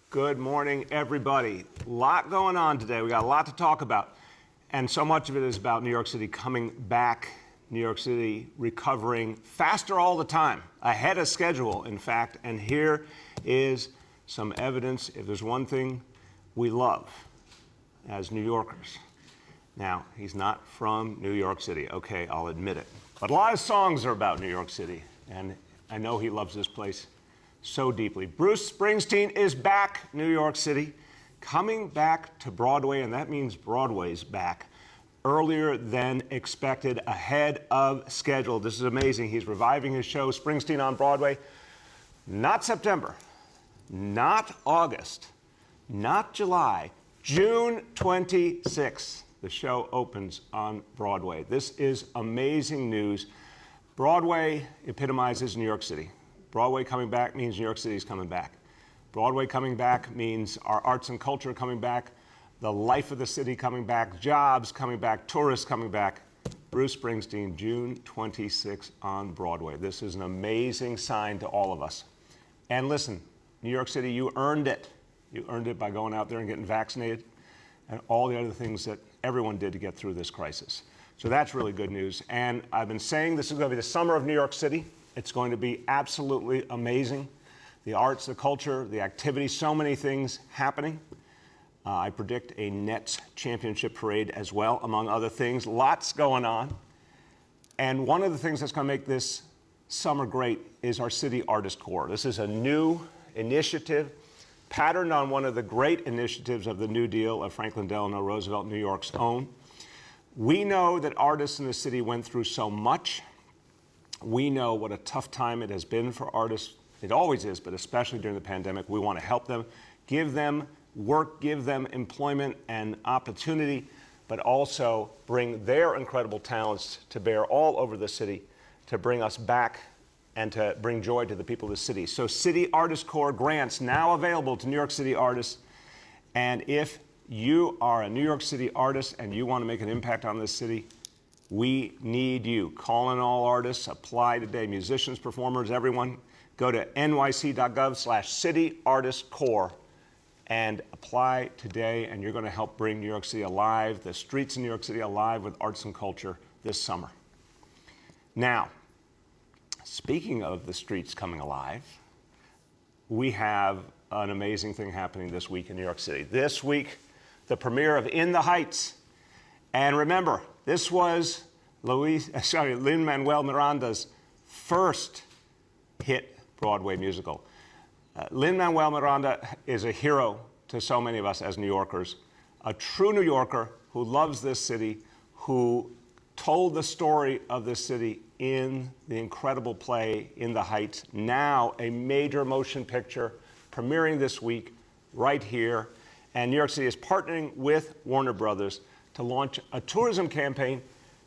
Good morning, everybody. A lot going on today. We got a lot to talk about. And so much of it is about New York City coming back, New York City recovering faster all the time, ahead of schedule, in fact. And here is some evidence. If there's one thing we love as New Yorkers. Now, he's not from New York City. Okay, I'll admit it. But a lot of songs are about New York City. And I know he loves this place so deeply. Bruce Springsteen is back, New York City, coming back to Broadway, and that means Broadway's back earlier than expected, ahead of schedule. This is amazing. He's reviving his show, Springsteen on Broadway. Not September, not August, not July, June 26th. The show opens on Broadway. This is amazing news. Broadway epitomizes New York City. Broadway coming back means New York City is coming back. Broadway coming back means our arts and culture coming back, the life of the city coming back, jobs coming back, tourists coming back. Bruce Springsteen, June 26th on Broadway. This is an amazing sign to all of us. And listen, New York City, you earned it. You earned it by going out there and getting vaccinated and all the other things that everyone did to get through this crisis. So that's really good news. And I've been saying this is going to be the summer of New York City. It's going to be absolutely amazing. The arts, the culture, the activity, so many things happening. I predict a Nets championship parade as well, among other things. Lots going on. And one of the things that's going to make this summer great is our City Artist Corps. This is a new initiative patterned on one of the great initiatives of the New Deal of Franklin Delano Roosevelt, New York's own. We know that artists in the city went through so much. We know what a tough time it has been for artists. It always is, but especially during the pandemic. We want to help them, give them work, give them employment and opportunity, but also bring their incredible talents to bear all over the city to bring us back and to bring joy to the people of the city. So City Artist Corps grants now available to New York City artists. And if you are a New York City artist and you want to make an impact on this city, we need you. Call in all artists, apply today, musicians, performers, everyone. Go to nyc.gov/City Artist Corps and apply today, and you're going to help bring New York City alive, the streets in New York City alive with arts and culture this summer. Now, speaking of the streets coming alive, we have an amazing thing happening this week in New York City. This week, the premiere of In the Heights. And remember, this was Lin-Manuel Miranda's first hit Broadway musical. Lin-Manuel Miranda is a hero to so many of us as New Yorkers, a true New Yorker who loves this city, who told the story of this city in the incredible play In the Heights, now a major motion picture premiering this week right here. And New York City is partnering with Warner Brothers to launch a tourism campaign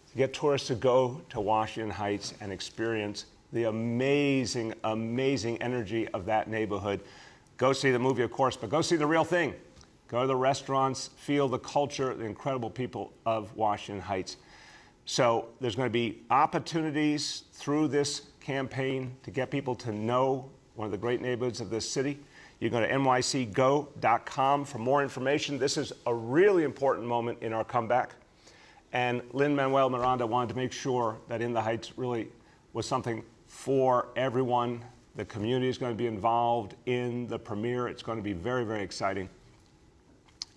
to get tourists to go to Washington Heights and experience the amazing, amazing energy of that neighborhood. Go see the movie, of course, but go see the real thing. Go to the restaurants, feel the culture, the incredible people of Washington Heights. So there's going to be opportunities through this campaign to get people to know one of the great neighborhoods of this city. You go to nycgo.com for more information. This is a really important moment in our comeback. And Lin-Manuel Miranda wanted to make sure that In the Heights really was something for everyone. The community is going to be involved in the premiere. It's going to be very, very exciting.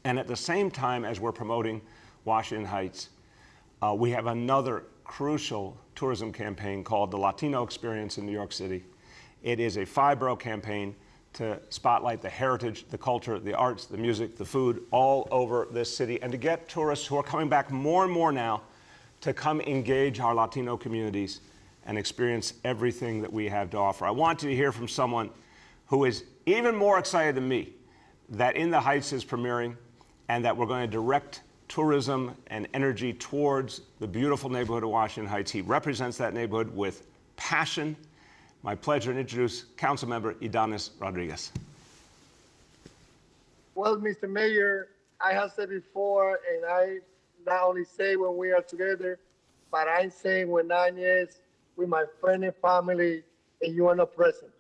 And at the same time as we're promoting Washington Heights, we have another crucial tourism campaign called the Latino Experience in New York City. It is a 5-borough campaign to spotlight the heritage, the culture, the arts, the music, the food all over this city, and to get tourists who are coming back more and more now to come engage our Latino communities and experience everything that we have to offer. I want you to hear from someone who is even more excited than me that In the Heights is premiering and that we're going to direct tourism and energy towards the beautiful neighborhood of Washington Heights. He represents that neighborhood with passion. My pleasure to introduce Councilmember Ydanis Rodriguez. Well, Mr. Mayor, I have said before, and I not only say when we are together, but I'm saying when I'm with my friend and family and you are not present.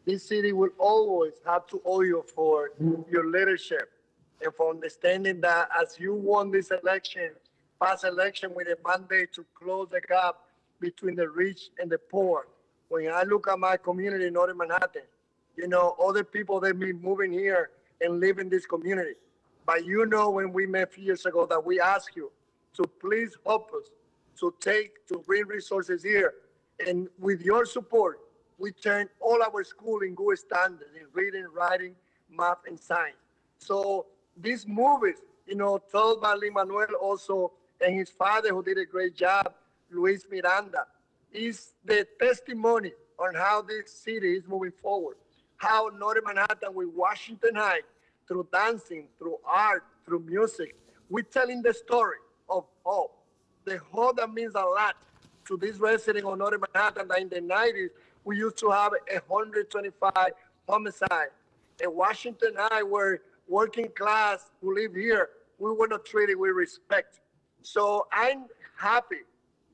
This city will always have to owe you for your leadership and for understanding that as you won this election, past election with a mandate to close the gap between the rich and the poor. When I look at my community in Northern Manhattan, other people that be moving here and live in this community. But when we met a few years ago that we asked you to please help us to bring resources here. And with your support, we turn all our school in good standards in reading, writing, math, and science. So these movies, told by Lin-Manuel also and his father who did a great job, Luis Miranda, is the testimony on how this city is moving forward. How Northern Manhattan with Washington Heights, through dancing, through art, through music, we're telling the story of hope. The hope that means a lot to this resident of Northern Manhattan that in the 90s, we used to have 125 homicides. In Washington Heights, where working class who live here, we were not treated with respect. So I'm happy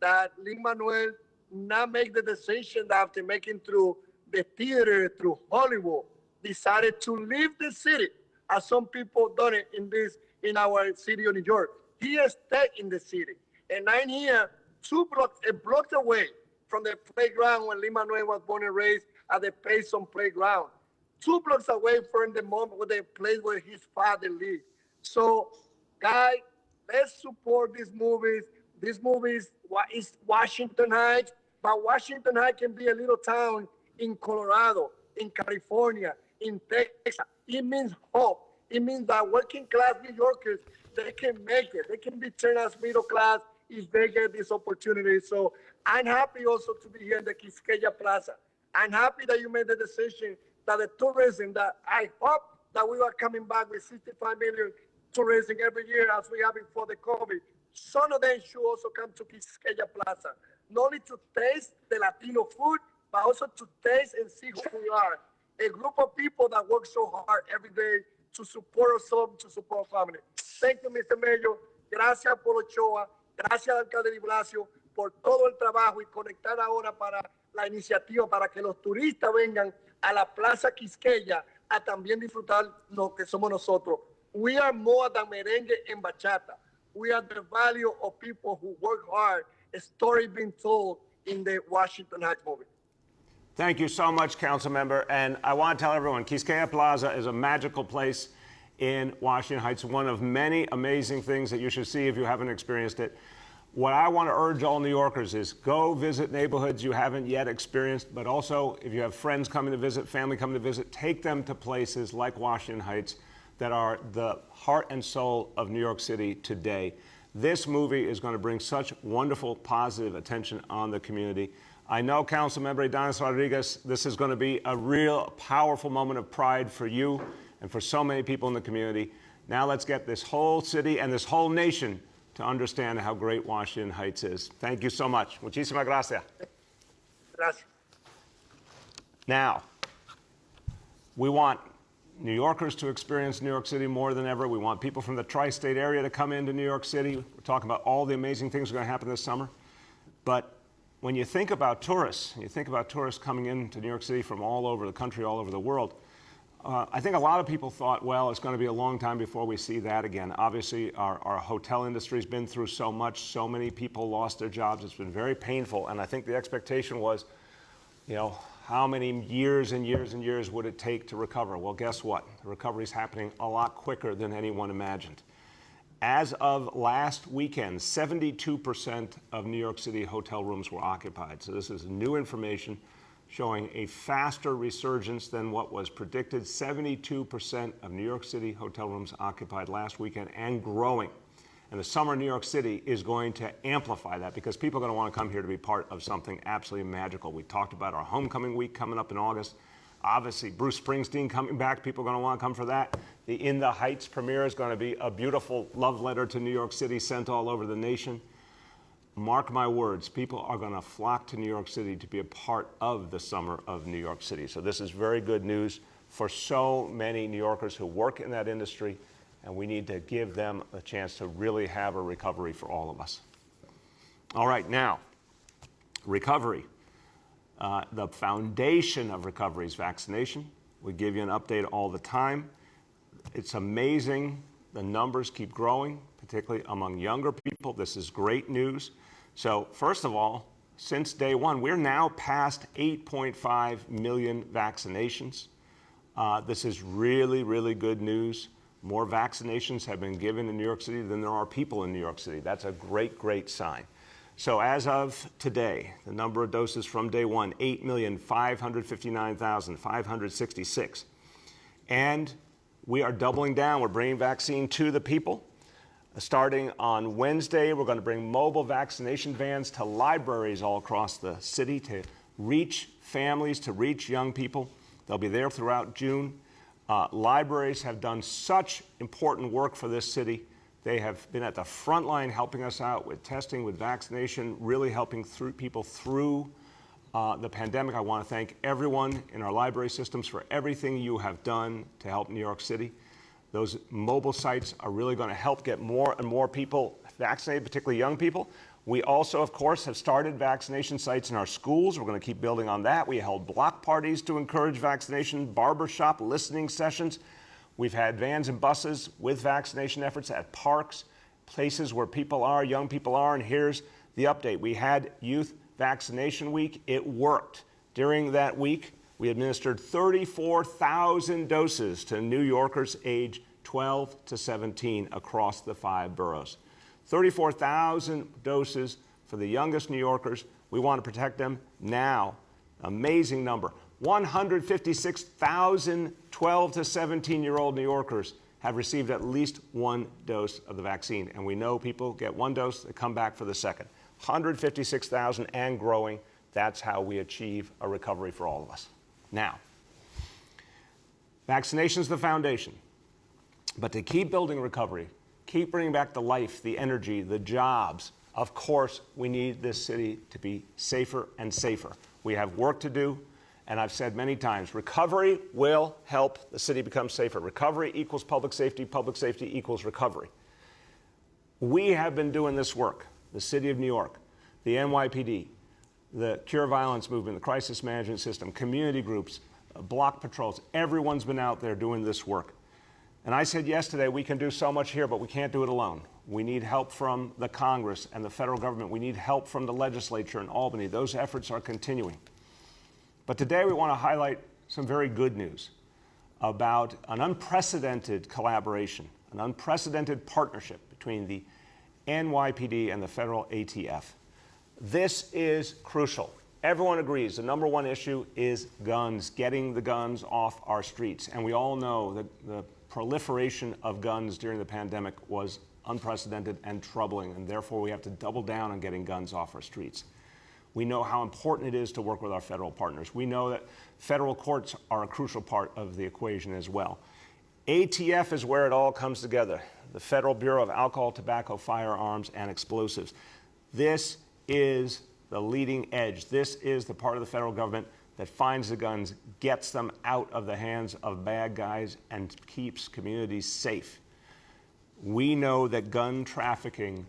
that Lin-Manuel now make the decision that after making through the theater, through Hollywood, decided to leave the city, as some people done it in our city of New York. He has stayed in the city. And I'm here a block away from the playground when Lin-Manuel was born and raised at the Payson playground. 2 blocks away from the moment where the place where his father lived. So, guys, let's support these movies. This movie is Washington Heights, but Washington Heights can be a little town in Colorado, in California, in Texas. It means hope. It means that working class New Yorkers, they can make it. They can be turned as middle class if they get this opportunity. So I'm happy also to be here in the Quisqueya Plaza. I'm happy that you made the decision that the tourism, that I hope that we are coming back with 65 million tourism every year as we have before the COVID. Some of them should also come to Quisqueya Plaza, not only to taste the Latino food, but also to taste and see who we are. A group of people that work so hard every day to support us all, to support our family. Thank you, Mr. Mayor. Gracias por Ochoa. Gracias, alcalde de Blasio, por todo el trabajo y conectar ahora para la iniciativa para que los turistas vengan a la Plaza Quisqueya a también disfrutar lo que somos nosotros. We are more than merengue and bachata. We are the value of people who work hard, a story being told in the Washington Heights movie. Thank you so much, Council Member. And I want to tell everyone, Quisqueya Plaza is a magical place in Washington Heights, one of many amazing things that you should see if you haven't experienced it. What I want to urge all New Yorkers is go visit neighborhoods you haven't yet experienced, but also if you have friends coming to visit, family coming to visit, take them to places like Washington Heights that are the heart and soul of New York City today. This movie is going to bring such wonderful, positive attention on the community. I know, Councilmember Adonis Rodriguez, this is going to be a real powerful moment of pride for you and for so many people in the community. Now let's get this whole city and this whole nation to understand how great Washington Heights is. Thank you so much. Muchísimas gracias. Gracias. Now, we want New Yorkers to experience New York City more than ever. We want people from the tri-state area to come into New York City. We're talking about all the amazing things that are going to happen this summer. But when you think about tourists, coming into New York City from all over the country, all over the world, I think a lot of people thought, well, it's going to be a long time before we see that again. Obviously, our hotel industry's been through so much. So many people lost their jobs. It's been very painful. And I think the expectation was, how many years and years and years would it take to recover? Well, guess what? The recovery's happening a lot quicker than anyone imagined. As of last weekend, 72% of New York City hotel rooms were occupied. So this is new information showing a faster resurgence than what was predicted. 72% of New York City hotel rooms occupied last weekend and growing. And the summer in New York City is going to amplify that because people are going to want to come here to be part of something absolutely magical. We talked about our homecoming week coming up in August. Obviously, Bruce Springsteen coming back. People are going to want to come for that. The In the Heights premiere is going to be a beautiful love letter to New York City sent all over the nation. Mark my words, people are going to flock to New York City to be a part of the summer of New York City. So this is very good news for so many New Yorkers who work in that industry, and we need to give them a chance to really have a recovery for all of us. All right, now, recovery. The foundation of recovery is vaccination. We give you an update all the time. It's amazing. The numbers keep growing, particularly among younger people. This is great news. So first of all, since day one, we're now past 8.5 million vaccinations. This is really, really good news. More vaccinations have been given in New York City than there are people in New York City. That's a great, great sign. So as of today, the number of doses from day one, 8,559,566. And we are doubling down. We're bringing vaccine to the people. Starting on Wednesday, we're going to bring mobile vaccination vans to libraries all across the city to reach families, to reach young people. They'll be there throughout June. Libraries have done such important work for this city. They have been at the front line helping us out with testing, with vaccination, really helping people through the pandemic. I want to thank everyone in our library systems for everything you have done to help New York City. Those mobile sites are really going to help get more and more people vaccinated, particularly young people. We also, of course, have started vaccination sites in our schools. We're going to keep building on that. We held block parties to encourage vaccination, barbershop listening sessions. We've had vans and buses with vaccination efforts at parks, places where people are, young people are, and here's the update. We had Youth Vaccination Week. It worked. During that week, we administered 34,000 doses to New Yorkers aged 12 to 17 across the 5 boroughs. 34,000 doses for the youngest New Yorkers. We want to protect them now. Amazing number. 156,000 12 to 17-year-old New Yorkers have received at least one dose of the vaccine. And we know people get one dose, they come back for the second. 156,000 and growing. That's how we achieve a recovery for all of us. Now, vaccination is the foundation. But to keep building recovery, keep bringing back the life, the energy, the jobs, of course, we need this city to be safer and safer. We have work to do. And I've said many times, recovery will help the city become safer. Recovery equals public safety equals recovery. We have been doing this work, the City of New York, the NYPD, the Cure Violence Movement, the Crisis Management System, community groups, block patrols. Everyone's been out there doing this work. And I said yesterday, we can do so much here, but we can't do it alone. We need help from the Congress and the federal government. We need help from the legislature in Albany. Those efforts are continuing. But today we want to highlight some very good news about an unprecedented collaboration, an unprecedented partnership between the NYPD and the federal ATF. This is crucial. Everyone agrees the number one issue is guns, getting the guns off our streets. And we all know that the proliferation of guns during the pandemic was unprecedented and troubling, and therefore we have to double down on getting guns off our streets. We know how important it is to work with our federal partners. We know that federal courts are a crucial part of the equation as well. ATF is where it all comes together, the Federal Bureau of Alcohol, Tobacco, Firearms, and Explosives. This is the leading edge. This is the part of the federal government that finds the guns, gets them out of the hands of bad guys, and keeps communities safe. We know that gun trafficking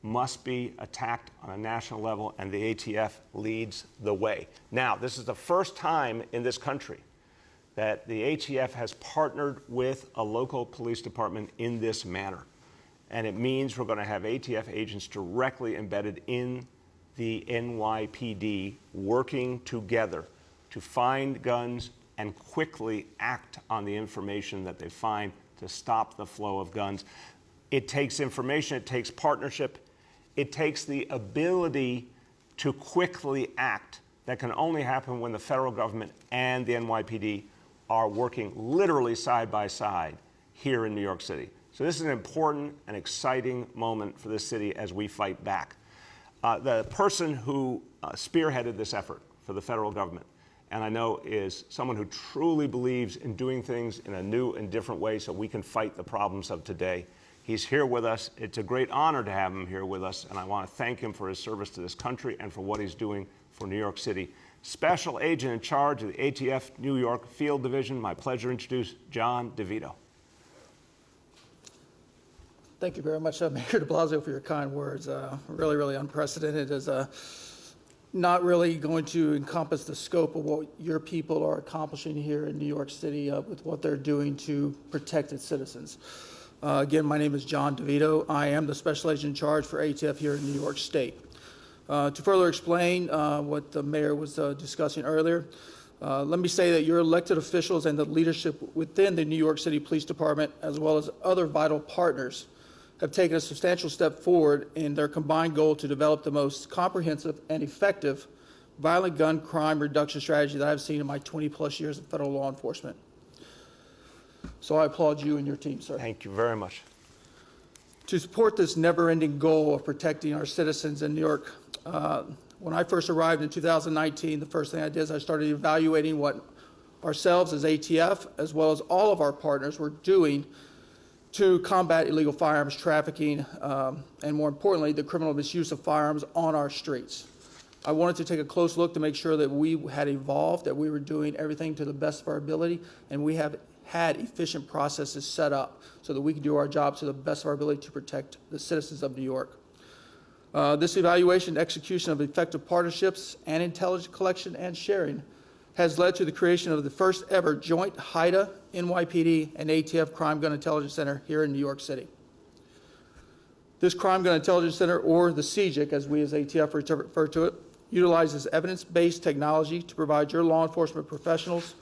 must be attacked on a national level, and the ATF leads the way. Now, this is the first time in this country that the ATF has partnered with a local police department in this manner. And it means we're going to have ATF agents directly embedded in the NYPD working together to find guns and quickly act on the information that they find to stop the flow of guns. It takes information, it takes partnership, it takes the ability to quickly act. That can only happen when the federal government and the NYPD are working literally side by side here in New York City. So this is an important and exciting moment for this city as we fight back. The person who spearheaded this effort for the federal government, and I know is someone who truly believes in doing things in a new and different way so we can fight the problems of today. He's here with us. It's a great honor to have him here with us, and I want to thank him for his service to this country and for what he's doing for New York City. Special Agent in charge of the ATF New York Field Division, my pleasure to introduce John DeVito. Thank you very much, Mayor de Blasio, for your kind words. Really, really unprecedented. As not really going to encompass the scope of what your people are accomplishing here in New York City with what they're doing to protect its citizens. Again, my name is John DeVito. I am the special agent in charge for ATF here in New York State. To further explain what the mayor was discussing earlier, let me say that your elected officials and the leadership within the New York City Police Department, as well as other vital partners, have taken a substantial step forward in their combined goal to develop the most comprehensive and effective violent gun crime reduction strategy that I've seen in my 20-plus years of federal law enforcement. So I applaud you and your team, sir. Thank you very much. To support this never-ending goal of protecting our citizens in New York, when I first arrived in 2019, the first thing I did is I started evaluating what ourselves as ATF, as well as all of our partners, were doing to combat illegal firearms trafficking, and more importantly, the criminal misuse of firearms on our streets. I wanted to take a close look to make sure that we had evolved, that we were doing everything to the best of our ability, and we have had efficient processes set up so that we can do our job to the best of our ability to protect the citizens of New York. This evaluation and execution of effective partnerships and intelligence collection and sharing has led to the creation of the first ever joint HIDA, NYPD, and ATF Crime Gun Intelligence Center here in New York City. This Crime Gun Intelligence Center, or the CJIC as we as ATF refer to it, utilizes evidence-based technology to provide your law enforcement professionals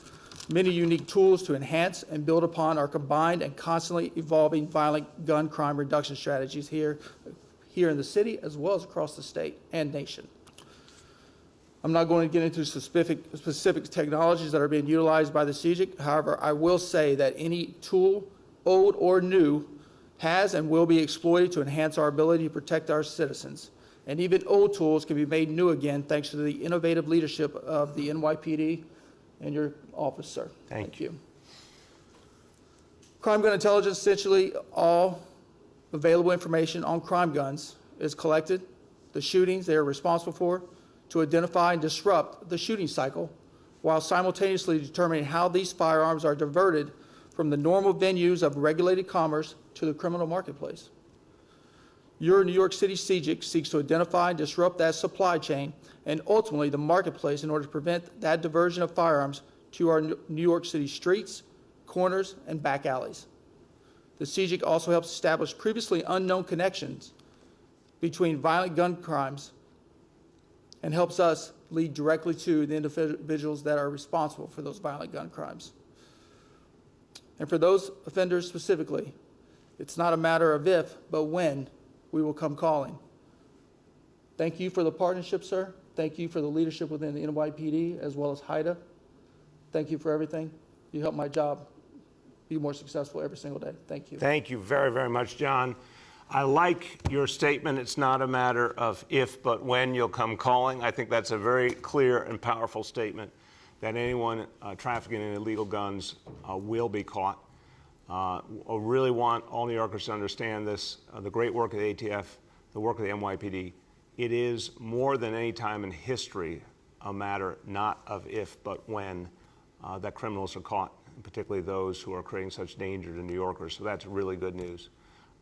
many unique tools to enhance and build upon our combined and constantly evolving violent gun crime reduction strategies here in the city as well as across the state and nation. I'm not going to get into specific technologies that are being utilized by the CJIC. However, I will say that any tool, old or new, has and will be exploited to enhance our ability to protect our citizens. And even old tools can be made new again thanks to the innovative leadership of the NYPD and your office, sir. Thank you. Crime gun intelligence, essentially all available information on crime guns is collected, the shootings they are responsible for, to identify and disrupt the shooting cycle, while simultaneously determining how these firearms are diverted from the normal venues of regulated commerce to the criminal marketplace. Your New York City CJIC seeks to identify and disrupt that supply chain and ultimately the marketplace in order to prevent that diversion of firearms to our New York City streets, corners, and back alleys. The CJIC also helps establish previously unknown connections between violent gun crimes and helps us lead directly to the individuals that are responsible for those violent gun crimes. And for those offenders specifically, it's not a matter of if, but when we will come calling. Thank you for the partnership, sir. Thank you for the leadership within the NYPD as well as HIDA. Thank you for everything. You help my job be more successful every single day. Thank you. Thank you very, very much, John. I like your statement, it's not a matter of if, but when you'll come calling. I think that's a very clear and powerful statement that anyone trafficking in illegal guns will be caught. I really want all New Yorkers to understand this, the great work of the ATF, the work of the NYPD. It is more than any time in history a matter not of if, but when that criminals are caught, and particularly those who are creating such danger to New Yorkers. So that's really good news.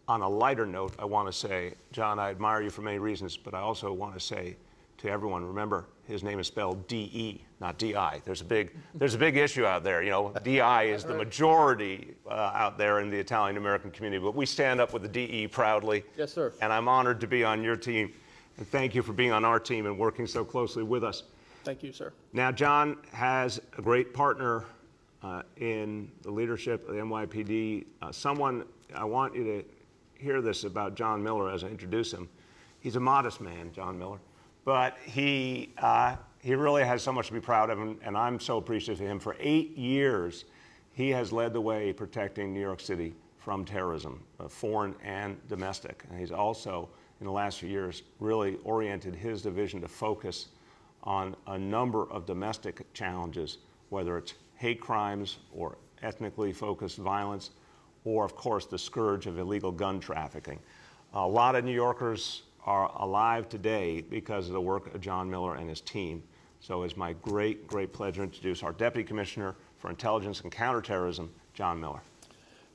On a lighter note, I want to say, John, I admire you for many reasons, but I also want to say to everyone, remember, his name is spelled D-E, not D-I. There's a big issue out there. You know, D-I is the majority out there in the Italian-American community, but we stand up with the D-E proudly. Yes, sir. And I'm honored to be on your team. And thank you for being on our team and working so closely with us. Thank you, sir. Now, John has a great partner in the leadership of the NYPD. Someone, I want you to hear this about John Miller as I introduce him. He's a modest man, John Miller, but he really has so much to be proud of, and I'm so appreciative of him. For 8 years, he has led the way protecting New York City from terrorism, foreign and domestic. And he's also, in the last few years, really oriented his division to focus on a number of domestic challenges, whether it's hate crimes or ethnically focused violence, or of course the scourge of illegal gun trafficking. A lot of New Yorkers are alive today because of the work of John Miller and his team. So it's my great pleasure to introduce our Deputy Commissioner for Intelligence and Counterterrorism, John Miller.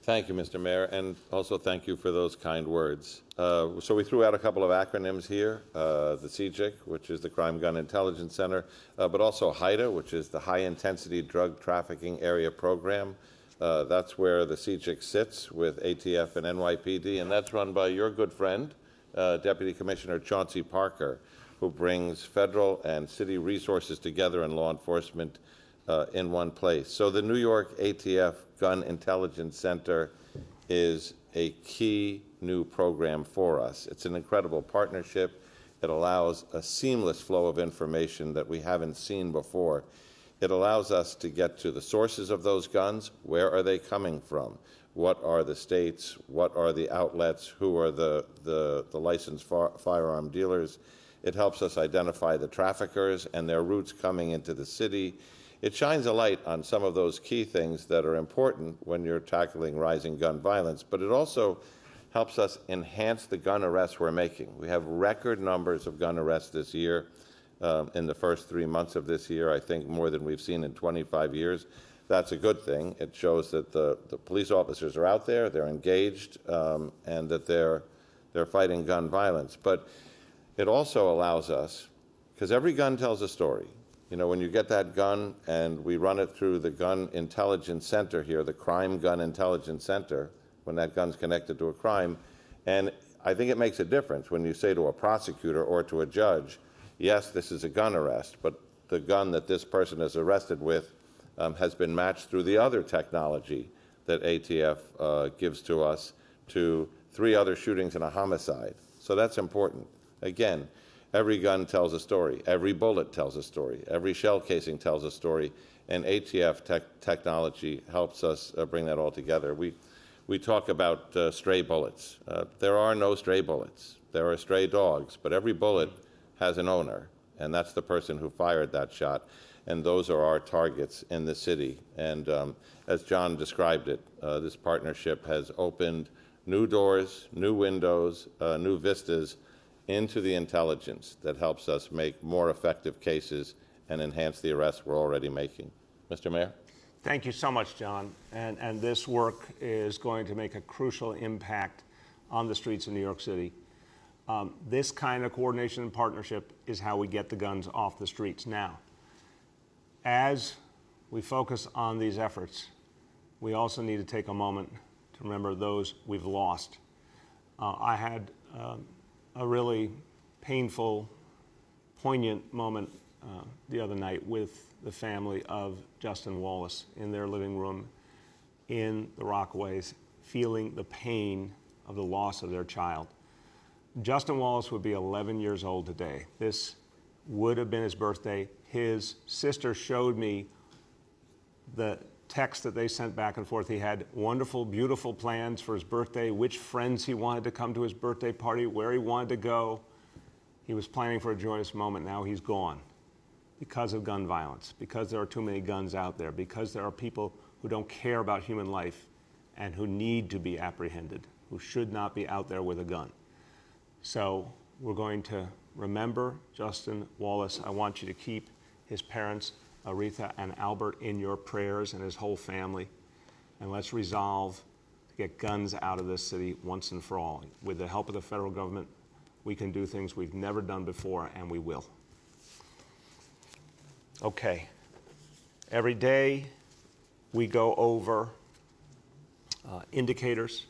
Thank you, Mr. Mayor, and also thank you for those kind words. So we threw out a couple of acronyms here, the CGIC, which is the Crime Gun Intelligence Center, but also HIDA, which is the High Intensity Drug Trafficking Area Program. That's where the CGIC sits with ATF and NYPD, and that's run by your good friend, Deputy Commissioner Chauncey Parker, who brings federal and city resources together in law enforcement in one place. So the New York ATF Gun Intelligence Center is a key new program for us. It's an incredible partnership. It allows a seamless flow of information that we haven't seen before. It allows us to get to the sources of those guns. Where are they coming from? What are the states? What are the outlets? Who are the licensed firearm dealers? It helps us identify the traffickers and their routes coming into the city. It shines a light on some of those key things that are important when you're tackling rising gun violence, but it also helps us enhance the gun arrests we're making. We have record numbers of gun arrests this year. In the first 3 months of this year, I think more than we've seen in 25 years. That's a good thing. It shows that the police officers are out there, they're engaged, and that they're fighting gun violence. But it also allows us, because every gun tells a story. You know, when you get that gun and we run it through the Gun Intelligence Center here, the Crime Gun Intelligence Center, when that gun's connected to a crime, and I think it makes a difference when you say to a prosecutor or to a judge, yes, this is a gun arrest, but the gun that this person is arrested with has been matched through the other technology that ATF gives to us to 3 other shootings and a homicide. So that's important. Again, every gun tells a story. Every bullet tells a story. Every shell casing tells a story. And ATF technology helps us bring that all together. We talk about stray bullets. There are no stray bullets. There are stray dogs, but every bullet has an owner, and that's the person who fired that shot. And those are our targets in the city. And as John described it, this partnership has opened new doors, new windows, new vistas into the intelligence that helps us make more effective cases and enhance the arrests we're already making. Mr. Mayor? Thank you so much, John. And this work is going to make a crucial impact on the streets of New York City. This kind of coordination and partnership is how we get the guns off the streets. Now, as we focus on these efforts, we also need to take a moment to remember those we've lost. I had a really painful, poignant moment the other night with the family of Justin Wallace in their living room in the Rockaways, feeling the pain of the loss of their child. Justin Wallace would be 11 years old today. This would have been his birthday. His sister showed me the text that they sent back and forth. He had wonderful, beautiful plans for his birthday, which friends he wanted to come to his birthday party, where he wanted to go. He was planning for a joyous moment. Now he's gone because of gun violence, because there are too many guns out there, because there are people who don't care about human life and who need to be apprehended, who should not be out there with a gun. So we're going to remember Justin Wallace. I want you to keep his parents, Aretha and Albert, in your prayers, and his whole family. And let's resolve to get guns out of this city once and for all. With the help of the federal government, we can do things we've never done before, and we will. Okay. Every day we go over indicators.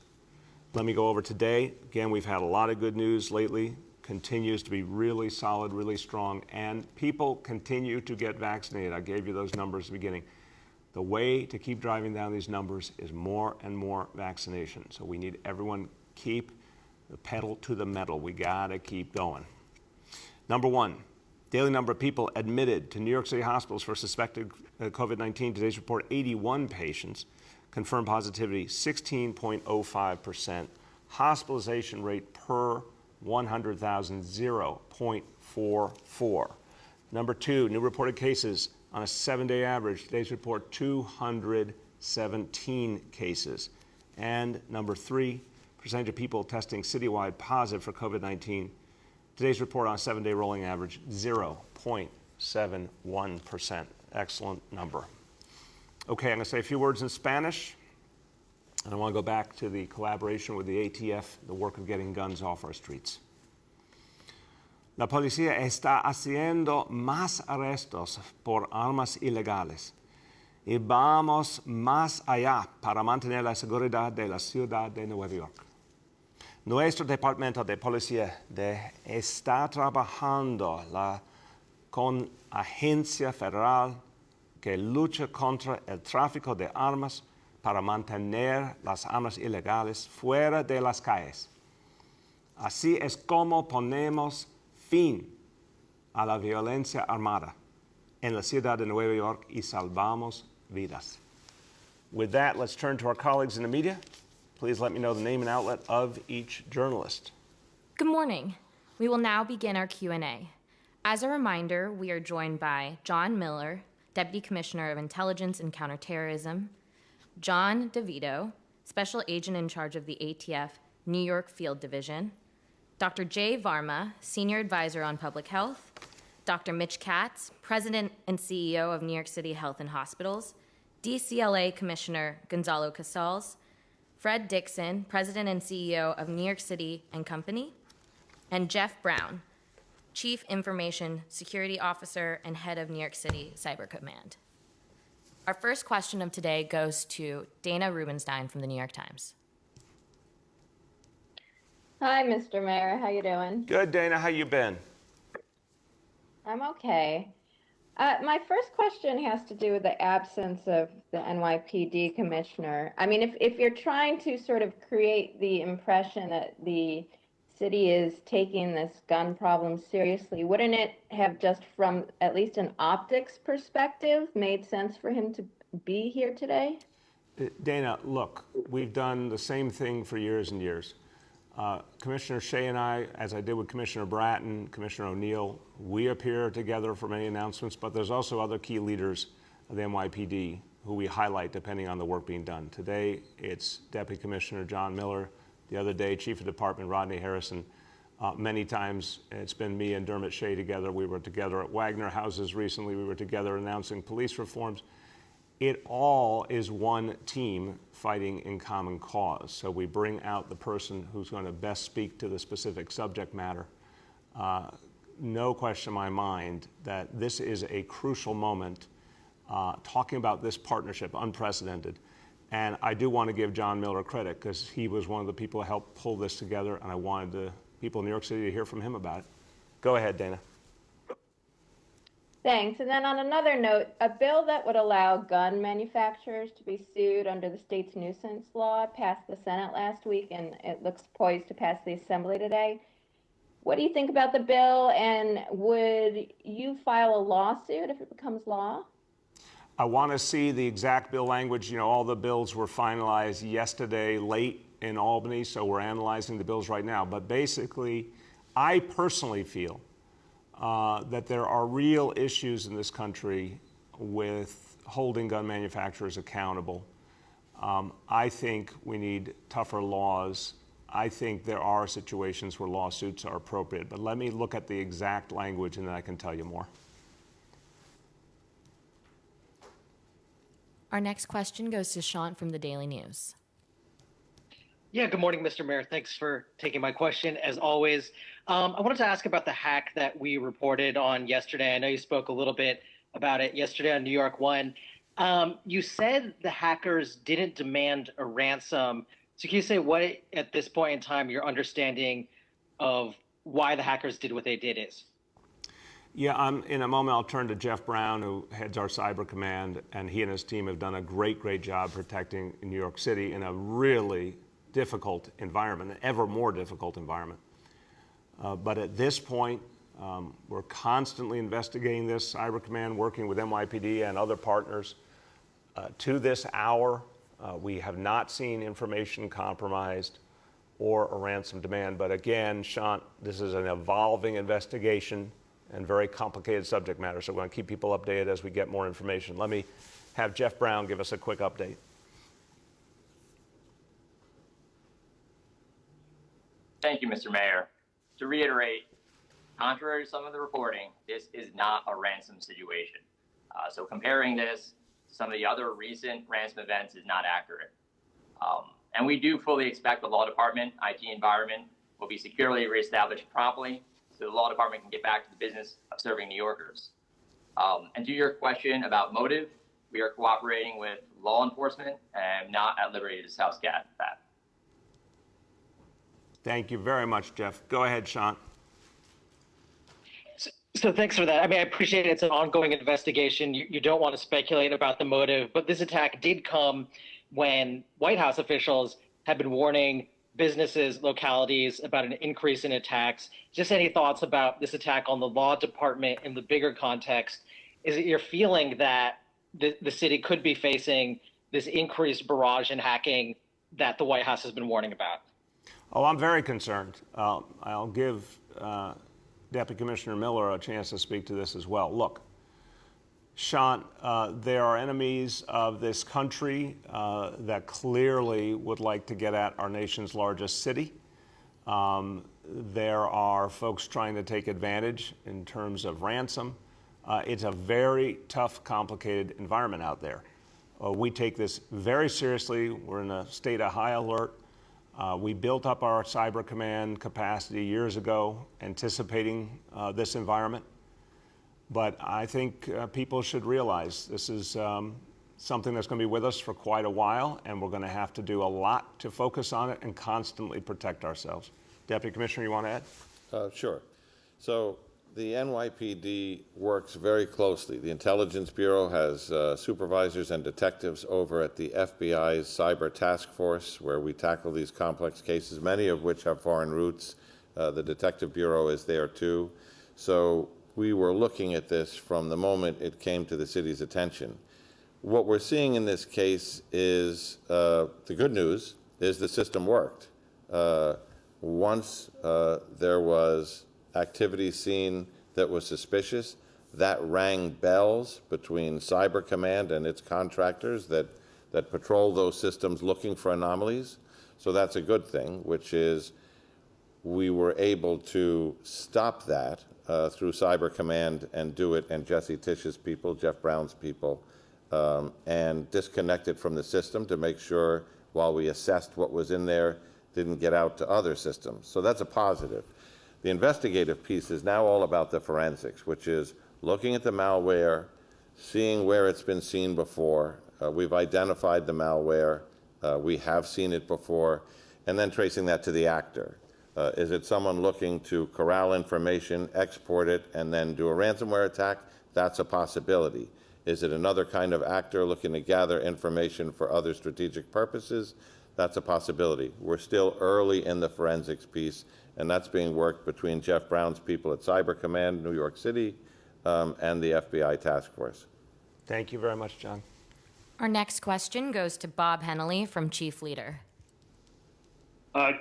Let me go over today. Again, we've had a lot of good news lately. Continues to be really solid, really strong, and people continue to get vaccinated. I gave you those numbers at the beginning. The way to keep driving down these numbers is more and more vaccination. So we need everyone keep the pedal to the metal. We gotta keep going. Number one, daily number of people admitted to New York City hospitals for suspected COVID-19. Today's report, 81 patients. Confirmed positivity, 16.05%. Hospitalization rate per 100,000, 0.44. Number two, new reported cases on a 7-day average. Today's report, 217 cases. And number three, percentage of people testing citywide positive for COVID-19. Today's report on a 7-day rolling average, 0.71%. Excellent number. Okay, I'm going to say a few words in Spanish. And I want to go back to the collaboration with the ATF, the work of getting guns off our streets. La policía está haciendo más arrestos por armas ilegales y vamos más allá para mantener la seguridad de la ciudad de Nueva York. Nuestro departamento de policía está trabajando con agencia federal que lucha contra el tráfico de armas para mantener las armas ilegales fuera de las calles. Así es como ponemos fin a la violencia armada en la ciudad de Nueva York y salvamos vidas. With that, let's turn to our colleagues in the media. Please let me know the name and outlet of each journalist. Good morning. We will now begin our Q&A. As a reminder, we are joined by John Miller, Deputy Commissioner of Intelligence and Counterterrorism, John DeVito, Special Agent in charge of the ATF New York Field Division, Dr. Jay Varma, Senior Advisor on Public Health, Dr. Mitch Katz, President and CEO of New York City Health and Hospitals, DCLA Commissioner Gonzalo Casals, Fred Dixon, President and CEO of New York City and Company, and Jeff Brown, Chief Information Security Officer and Head of New York City Cyber Command. Our first question of today goes to Dana Rubenstein from the New York Times. Hi, Mr. Mayor. How you doing? Good, Dana. How you been? I'm okay. My first question has to do with the absence of the NYPD commissioner. I mean, if you're trying to sort of create the impression that the city is taking this gun problem seriously, wouldn't it have just from at least an optics perspective made sense for him to be here today? Dana, look, we've done the same thing for years and years. Commissioner Shea and I, as I did with Commissioner Bratton, Commissioner O'Neill, we appear together for many announcements, but there's also other key leaders of the NYPD who we highlight depending on the work being done. Today, it's Deputy Commissioner John Miller. The other day, Chief of Department Rodney Harrison. Many times, it's been me and Dermot Shea together. We were together at Wagner Houses recently. We were together announcing police reforms. It all is one team fighting in common cause. So we bring out the person who's going to best speak to the specific subject matter. No question in my mind that this is a crucial moment talking about this partnership, unprecedented. And I do want to give John Miller credit because he was one of the people who helped pull this together, and I wanted the people in New York City to hear from him about it. Go ahead, Dana. Thanks. And then on another note, a bill that would allow gun manufacturers to be sued under the state's nuisance law passed the Senate last week, and it looks poised to pass the Assembly today. What do you think about the bill, and would you file a lawsuit if it becomes law? I want to see the exact bill language. You know, all the bills were finalized yesterday late in Albany, so we're analyzing the bills right now. But basically, I personally feel that there are real issues in this country with holding gun manufacturers accountable. I think we need tougher laws. I think there are situations where lawsuits are appropriate. But let me look at the exact language, and then I can tell you more. Our next question goes to Sean from the Daily News. Yeah, good morning, Mr. Mayor. Thanks for taking my question, as always. I wanted to ask about the hack that we reported on yesterday. I know you spoke a little bit about it yesterday on New York One. You said the hackers didn't demand a ransom. So can you say what, at this point in time, your understanding of why the hackers did what they did is? Yeah, in a moment, I'll turn to Jeff Brown, who heads our cyber command, and he and his team have done a great, great job protecting New York City in a really difficult environment, an ever more difficult environment. But at this point, we're constantly investigating this. Cyber Command working with NYPD and other partners. To this hour, we have not seen information compromised or a ransom demand. But again, Sean, this is an evolving investigation and very complicated subject matter. So we're going to keep people updated as we get more information. Let me have Jeff Brown give us a quick update. Thank you, Mr. Mayor. To reiterate, contrary to some of the reporting, this is not a ransom situation. So comparing this to some of the other recent ransom events is not accurate. And we do fully expect the law department, IT environment will be securely reestablished promptly so the law department can get back to the business of serving New Yorkers. And to your question about motive, we are cooperating with law enforcement and not at liberty to discuss that. Thank you very much, Jeff. Go ahead, Sean. So thanks for that. I mean, I appreciate it's an ongoing investigation. You don't want to speculate about the motive, but this attack did come when White House officials have been warning businesses, localities about an increase in attacks. Just any thoughts about this attack on the law department in the bigger context? Is it your feeling that the city could be facing this increased barrage in hacking that the White House has been warning about? Oh, I'm very concerned. I'll give Deputy Commissioner Miller a chance to speak to this as well. Look, Sean, there are enemies of this country that clearly would like to get at our nation's largest city. There are folks trying to take advantage in terms of ransom. It's a very tough, complicated environment out there. We take this very seriously. We're in a state of high alert. We built up our cyber command capacity years ago, anticipating this environment. But I think people should realize this is something that's going to be with us for quite a while, and we're going to have to do a lot to focus on it and constantly protect ourselves. Deputy Commissioner, you want to add? Sure. So the NYPD works very closely. The Intelligence Bureau has supervisors and detectives over at the FBI's Cyber Task Force, where we tackle these complex cases, many of which have foreign roots. The Detective Bureau is there too. So we were looking at this from the moment it came to the city's attention. What we're seeing in this case is, the good news is the system worked. Once there was activity seen that was suspicious, that rang bells between Cyber Command and its contractors that patrol those systems looking for anomalies. So that's a good thing, which is we were able to stop that through Cyber Command and do it, and Jesse Tisch's people, Jeff Brown's people, and disconnect it from the system to make sure, while we assessed what was in there, didn't get out to other systems. So that's a positive. The investigative piece is now all about the forensics, which is looking at the malware, seeing where it's been seen before. We've identified the malware. We have seen it before, and then tracing that to the actor. Is it someone looking to corral information, export it, and then do a ransomware attack? That's a possibility. Is it another kind of actor looking to gather information for other strategic purposes? That's a possibility. We're still early in the forensics piece, and that's being worked between Jeff Brown's people at Cyber Command, New York City, and the FBI task force. Thank you very much, John. Our next question goes to Bob Hennelly from Chief Leader.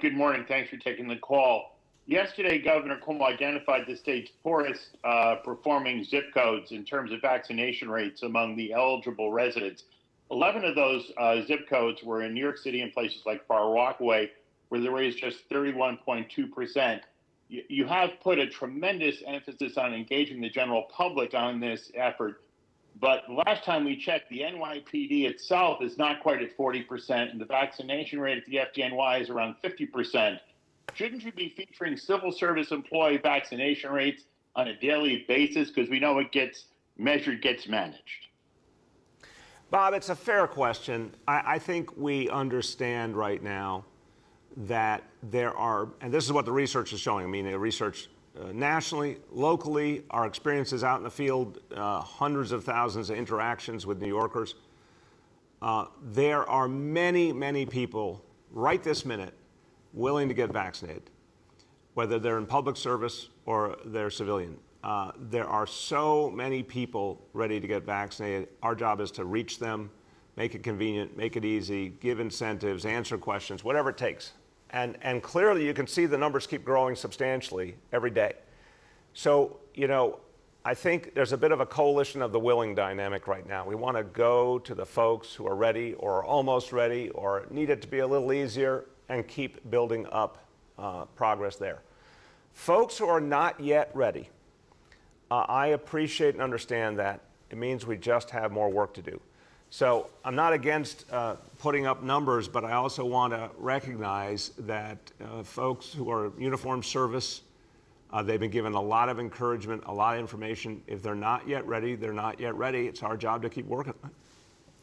Good morning. Thanks for taking the call. Yesterday, Governor Cuomo identified the state's poorest performing zip codes in terms of vaccination rates among the eligible residents. 11 of those zip codes were in New York City and places like Far Rockaway, where the rate is just 31.2%. You have put a tremendous emphasis on engaging the general public on this effort. But last time we checked, the NYPD itself is not quite at 40%, and the vaccination rate at the FDNY is around 50%. Shouldn't you be featuring civil service employee vaccination rates on a daily basis? Because we know what gets measured gets managed. Bob, it's a fair question. I think we understand right now that there are, and this is what the research is showing. I mean, the research nationally, locally, our experiences out in the field, hundreds of thousands of interactions with New Yorkers. There are many, many people right this minute willing to get vaccinated, whether they're in public service or they're civilian. There are so many people ready to get vaccinated. Our job is to reach them, make it convenient, make it easy, give incentives, answer questions, whatever it takes. And clearly you can see the numbers keep growing substantially every day. So, you know, I think there's a bit of a coalition of the willing dynamic right now. We want to go to the folks who are ready or are almost ready or need it to be a little easier and keep building up progress there. Folks who are not yet ready, I appreciate and understand that. It means we just have more work to do. So I'm not against putting up numbers, but I also want to recognize that folks who are uniformed service, they've been given a lot of encouragement, a lot of information. If they're not yet ready, they're not yet ready. It's our job to keep working.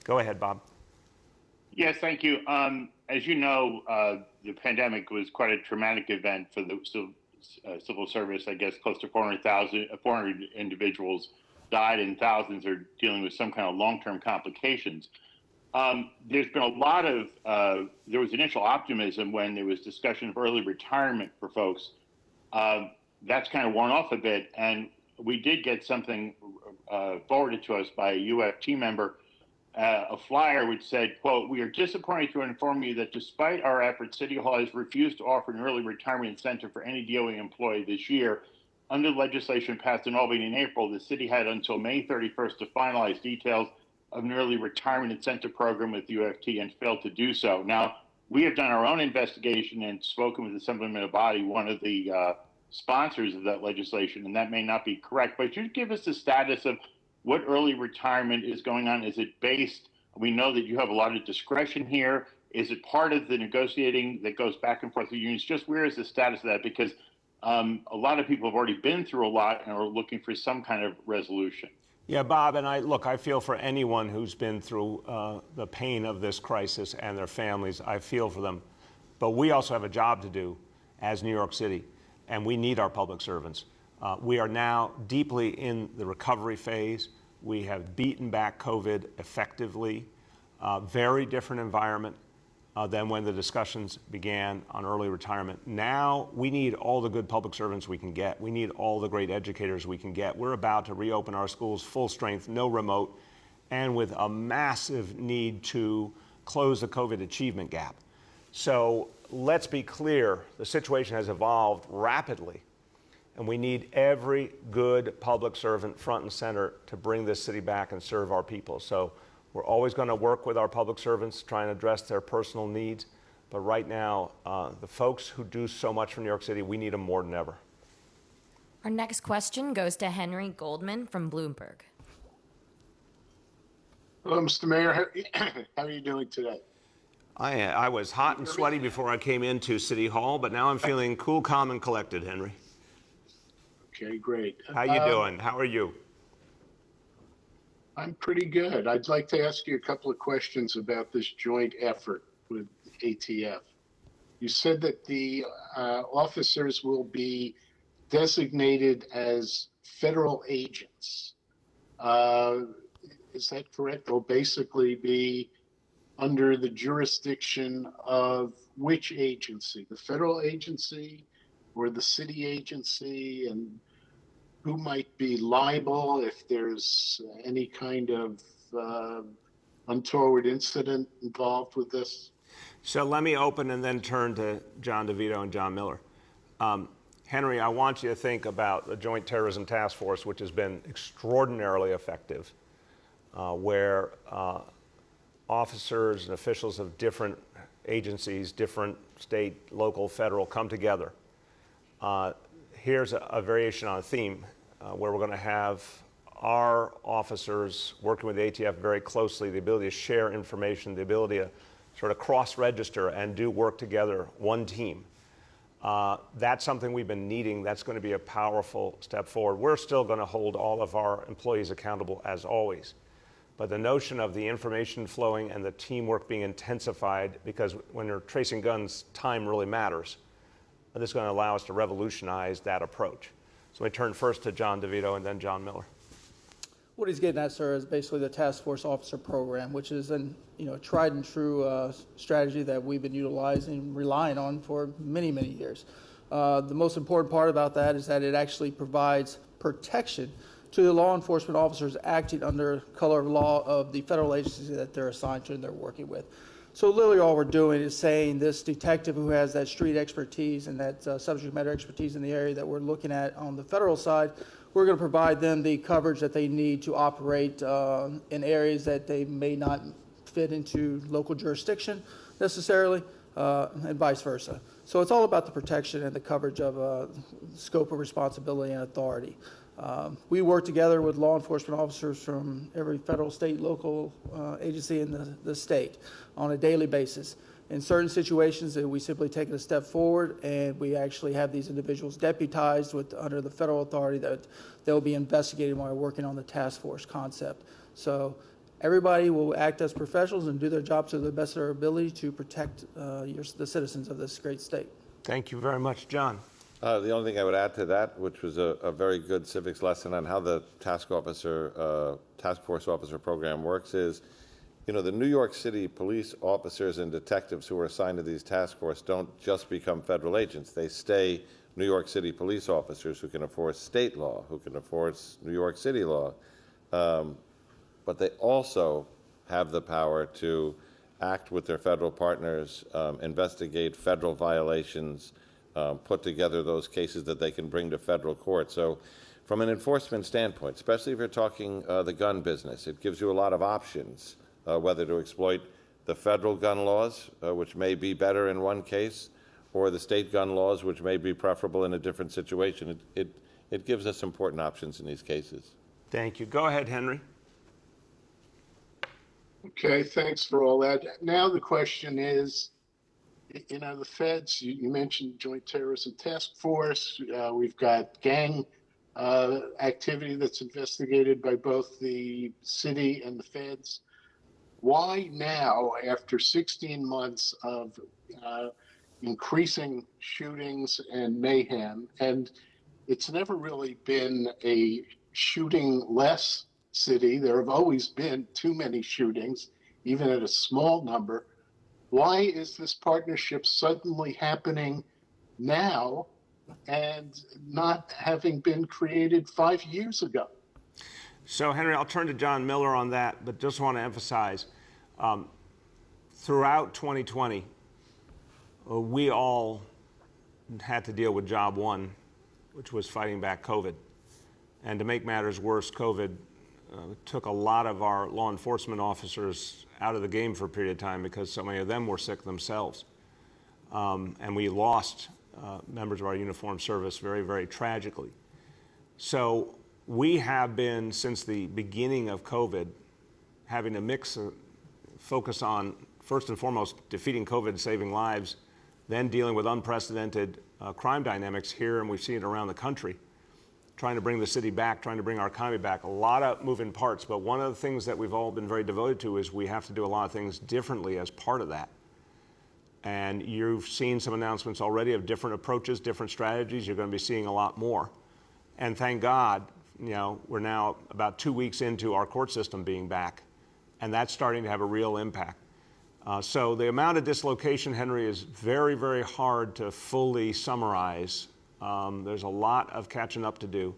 Go ahead, Bob. Yes, thank you. As you know, the pandemic was quite a traumatic event for the civil service. I guess close to 400 individuals died, and thousands are dealing with some kind of long-term complications. There's been a lot of, there was initial optimism when there was discussion of early retirement for folks. That's kind of worn off a bit, and we did get something forwarded to us by a UFT member, a flyer which said, quote, "We are disappointed to inform you that despite our efforts, City Hall has refused to offer an early retirement incentive for any DOE employee this year. Under legislation passed in Albany in April, the city had until May 31st to finalize details of an early retirement incentive program with UFT and failed to do so." Now, we have done our own investigation and spoken with Assemblyman Abadi, one of the sponsors of that legislation, and that may not be correct. But you give us the status of what early retirement is going on. Is it based? We know that you have a lot of discretion here. Is it part of the negotiating that goes back and forth with unions? Just where is the status of that? Because a lot of people have already been through a lot and are looking for some kind of resolution. Yeah, Bob, and I feel for anyone who's been through the pain of this crisis and their families. I feel for them. But we also have a job to do as New York City, and we need our public servants. We are now deeply in the recovery phase. We have beaten back COVID effectively. Very different environment than when the discussions began on early retirement. Now we need all the good public servants we can get. We need all the great educators we can get. We're about to reopen our schools full strength, no remote, and with a massive need to close the COVID achievement gap. So let's be clear, the situation has evolved rapidly, and we need every good public servant front and center to bring this city back and serve our people. So we're always going to work with our public servants, trying to address their personal needs. But right now, the folks who do so much for New York City, we need them more than ever. Our next question goes to Henry Goldman from Bloomberg. Hello, Mr. Mayor. How are you doing today? I was hot and sweaty before I came into City Hall, but now I'm feeling cool, calm, and collected, Henry. Okay, great. How you doing? How are you? I'm pretty good. I'd like to ask you a couple of questions about this joint effort with ATF. You said that the officers will be designated as federal agents. Is that correct? They'll basically be under the jurisdiction of which agency? The federal agency or the city agency? And who might be liable if there's any kind of untoward incident involved with this? So let me open and then turn to John DeVito and John Miller. Henry, I want you to think about the Joint Terrorism Task Force, which has been extraordinarily effective, where officers and officials of different agencies, different state, local, federal, come together. Here's a variation on a theme where we're going to have our officers working with the ATF very closely, the ability to share information, the ability to sort of cross-register and do work together, one team. That's something we've been needing. That's going to be a powerful step forward. We're still going to hold all of our employees accountable as always. But the notion of the information flowing and the teamwork being intensified, because when you're tracing guns, time really matters. This is going to allow us to revolutionize that approach. So we turn first to John DeVito and then John Miller. What he's getting at, sir, is basically the Task Force Officer Program, which is a tried and true strategy that we've been utilizing, relying on for many, many years. The most important part about that is that it actually provides protection to the law enforcement officers acting under color of law of the federal agencies that they're assigned to and they're working with. So literally all we're doing is saying this detective who has that street expertise and that subject matter expertise in the area that we're looking at on the federal side, we're going to provide them the coverage that they need to operate in areas that they may not fit into local jurisdiction necessarily, and vice versa. So it's all about the protection and the coverage of scope of responsibility and authority. We work together with law enforcement officers from every federal, state, local agency in the state on a daily basis. In certain situations, we simply take it a step forward, and we actually have these individuals deputized under the federal authority that they'll be investigating while working on the task force concept. So everybody will act as professionals and do their jobs to the best of their ability to protect the citizens of this great state. Thank you very much, John. The only thing I would add to that, which was a very good civics lesson on how the task force officer program works, is, you know, the New York City police officers and detectives who are assigned to these task force don't just become federal agents. They stay New York City police officers who can enforce state law, who can enforce New York City law. But they also have the power to act with their federal partners, investigate federal violations, put together those cases that they can bring to federal court. So from an enforcement standpoint, especially if you're talking the gun business, it gives you a lot of options, whether to exploit the federal gun laws, which may be better in one case, or the state gun laws, which may be preferable in a different situation. It gives us important options in these cases. Thank you. Go ahead, Henry. Okay, thanks for all that. Now the question is, you know, the feds, you mentioned Joint Terrorism Task Force. We've got gang activity that's investigated by both the city and the feds. Why now, after 16 months of increasing shootings and mayhem, and it's never really been a shooting less city. There have always been too many shootings, even at a small number. Why is this partnership suddenly happening now and not having been created 5 years ago? So, Henry, I'll turn to John Miller on that, but just want to emphasize, throughout 2020, we all had to deal with job one, which was fighting back COVID. And to make matters worse, COVID took a lot of our law enforcement officers out of the game for a period of time because so many of them were sick themselves. And we lost members of our uniformed service very, very tragically. So we have been, since the beginning of COVID, having a focus on, first and foremost, defeating COVID, saving lives, then dealing with unprecedented crime dynamics here, and we've seen it around the country, trying to bring the city back, trying to bring our economy back. A lot of moving parts, but one of the things that we've all been very devoted to is we have to do a lot of things differently as part of that. And you've seen some announcements already of different approaches, different strategies. You're going to be seeing a lot more. And thank God, you know, we're now about 2 weeks into our court system being back, and that's starting to have a real impact. So the amount of dislocation, Henry, is very, very hard to fully summarize. There's a lot of catching up to do,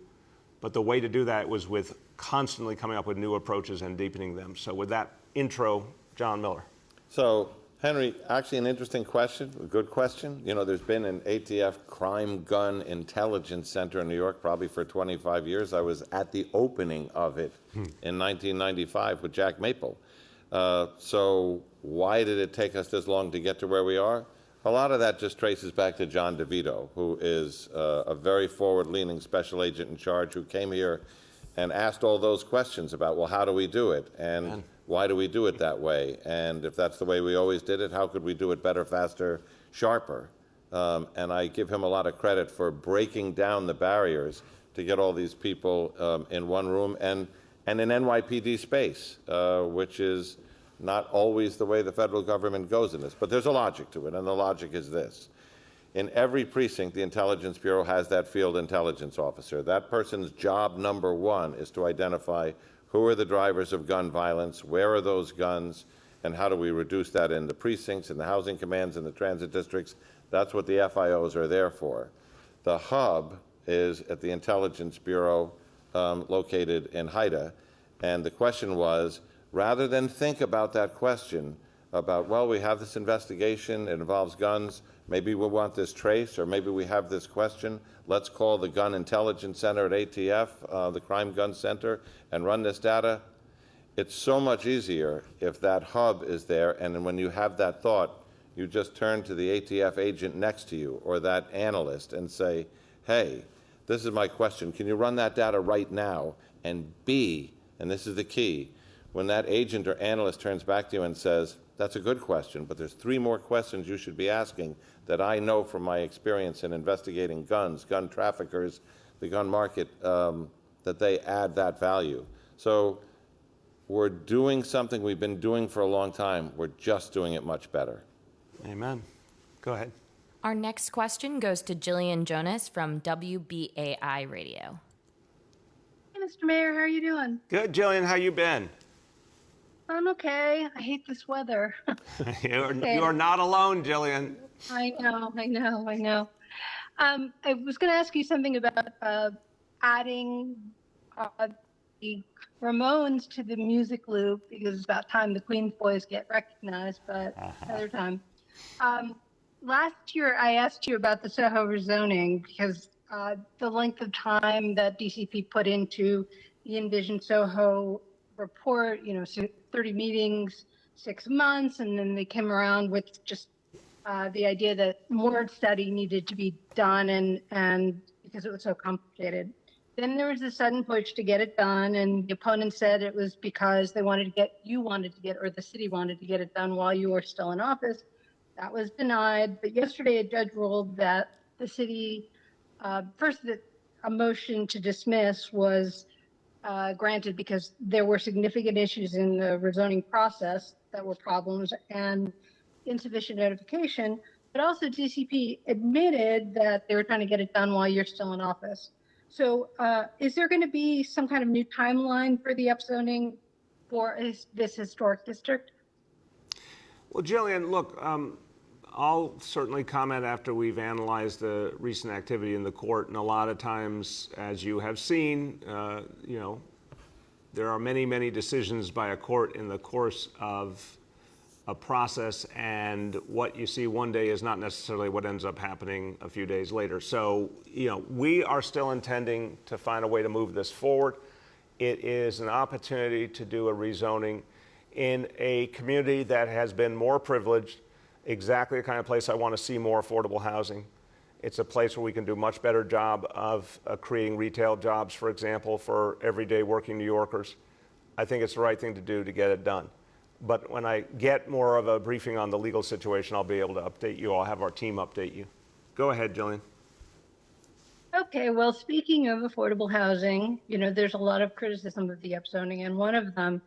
but the way to do that was with constantly coming up with new approaches and deepening them. So with that intro, John Miller. So, Henry, actually an interesting question, a good question. You know, there's been an ATF crime gun intelligence center in New York probably for 25 years. I was at the opening of it in 1995 with Jack Maple. So why did it take us this long to get to where we are? A lot of that just traces back to John DeVito, who is a very forward-leaning special agent in charge who came here and asked all those questions about, well, how do we do it? And why do we do it that way? And if that's the way we always did it, how could we do it better, faster, sharper? And I give him a lot of credit for breaking down the barriers to get all these people in one room and an NYPD space, which is not always the way the federal government goes in this. But there's a logic to it, and the logic is this. In every precinct, the Intelligence Bureau has that field intelligence officer. That person's job number one is to identify who are the drivers of gun violence, where are those guns, and how do we reduce that in the precincts, in the housing commands, in the transit districts. That's what the FIOs are there for. The hub is at the Intelligence Bureau located in Haida, and the question was, rather than think about that question about, well, we have this investigation, it involves guns, maybe we want this trace, or maybe we have this question, let's call the Gun Intelligence Center at ATF, the Crime Gun Center, and run this data. It's so much easier if that hub is there, and when you have that thought, you just turn to the ATF agent next to you or that analyst and say, hey, This is my question. Can you run that data right now? And B, and this is the key, when that agent or analyst turns back to you and says, that's a good question, but there's 3 more questions you should be asking that I know from my experience in investigating guns, gun traffickers, the gun market, that they add that value. So we're doing something we've been doing for a long time. We're just doing it much better. Amen. Go ahead. Our next question goes to Jillian Jonas from WBAI Radio. Hey, Mr. Mayor, how are you doing? Good, Jillian. How you been? I'm okay. I hate this weather. You are not alone, Jillian. I know. I was going to ask you something about adding the Ramones to the music loop, because it's about time the Queen's Boys get recognized, but another time. Last year, I asked you about the SoHo rezoning because the length of time that DCP put into the Envision SoHo report, 30 meetings, 6 months, and then they came around with just the idea that more study needed to be done, and because it was so complicated. Then there was a sudden push to get it done, and the opponent said it was because they wanted to get, or the city wanted to get it done while you were still in office. That was denied. But yesterday, a judge ruled that the city, first, that a motion to dismiss was granted because there were significant issues in the rezoning process that were problems and insufficient notification. But also, DCP admitted that they were trying to get it done while you're still in office. So is there going to be some kind of new timeline for the upzoning for this historic district? Well, Jillian, look, I'll certainly comment after we've analyzed the recent activity in the court. And a lot of times, as you have seen, there are many, many decisions by a court in the course of a process, and what you see one day is not necessarily what ends up happening a few days later. So, we are still intending to find a way to move this forward. It is an opportunity to do a rezoning in a community that has been more privileged, exactly the kind of place I want to see more affordable housing. It's a place where we can do a much better job of creating retail jobs, for example, for everyday working New Yorkers. I think it's the right thing to do to get it done. But when I get more of a briefing on the legal situation, I'll be able to update you. I'll have our team update you. Go ahead, Jillian. Okay, well, speaking of affordable housing, there's a lot of criticism of the upzoning, and one of them,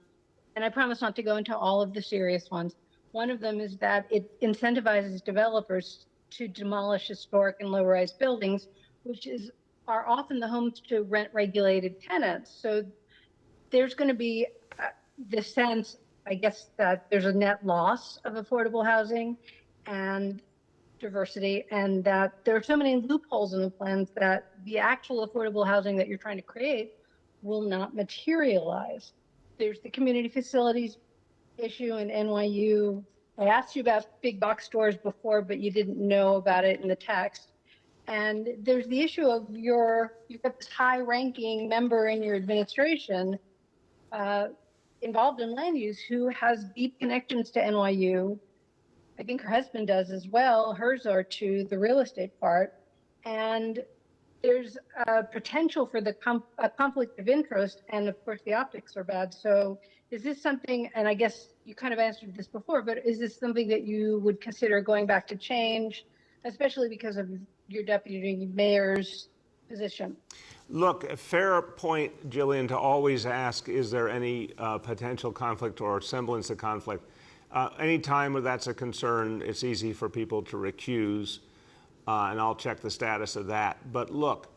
and I promise not to go into all of the serious ones, one of them is that it incentivizes developers to demolish historic and low-rise buildings, which are often the homes to rent-regulated tenants. So there's going to be the sense, I guess, that there's a net loss of affordable housing and diversity, and that there are so many loopholes in the plans that the actual affordable housing that you're trying to create will not materialize. There's the community facilities issue in NYU. I asked you about big box stores before, but you didn't know about it in the text. And there's the issue of you've got this high-ranking member in your administration involved in land use who has deep connections to NYU. I think her husband does as well. Hers are to the real estate part. And there's a potential for a conflict of interest, and of course the optics are bad. So is this something, and I guess you kind of answered this before, but is this something that you would consider going back to change, especially because of your deputy mayor's position? Look, a fair point, Jillian, to always ask, is there any potential conflict or semblance of conflict? Anytime where that's a concern, it's easy for people to recuse, and I'll check the status of that. But look,